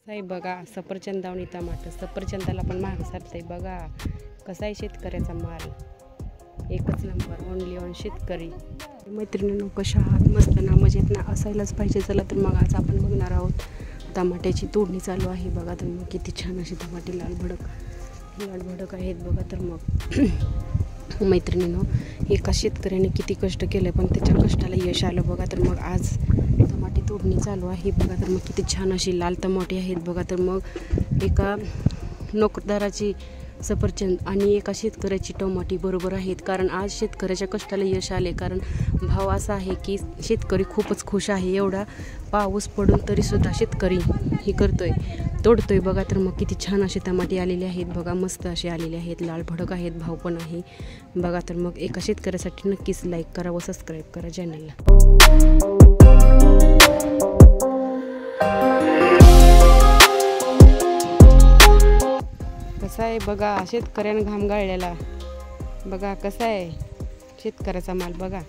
आहे बघा सफरचंद आणि टमाटर. सफरचंदाला पण महाग सरतंय बघा. कसा आहे शेतकऱ्याचा माल, एकच नंबर, ओनली ऑन शेतकरी. मैत्रिणींनो कशा आहात? मस्त ना, मजेत ना, असायलाच पाहिजे. चला तर मग आज आपण बघणार आहोत टमाट्याची तोडणी चालू आहे बघा. तर मग किती छान अशी टमाटे लाल भडक आहेत बघा. तर मग मैत्रिणींनो एका शेतकऱ्याने किती कष्ट केले पण त्याच्या कष्टाला यश आलं बघा. तर मग आज टमाटे तोडणी चालू आहे बघा. तर मग किती छान अशी लाल टमाटे आहेत बघा. तर मग एका नोकरदाराची सफरचंद आणि एका शेतकऱ्याची टमाटी बरोबर आहेत, कारण आज शेतकऱ्याच्या कष्टाला यश आले. कारण भाव असा आहे की शेतकरी खूपच खुश आहे. एवढा पाऊस पडून तरीसुद्धा शेतकरी हे करतोय, तोडतोय बघा. तर मग किती छान असे टमाटे आलेले आहेत बघा, मस्त असे आलेले आहेत, लाल भडक आहेत, भाव पण आहे बघा. तर मग एका शेतकऱ्यासाठी नक्कीच लाईक करा व सबस्क्राईब करा चॅनलला. कसा आहे बघा शेतकऱ्यानं घाम गाळलेला बघा. कसा आहे शेतकऱ्याचा माल बघा.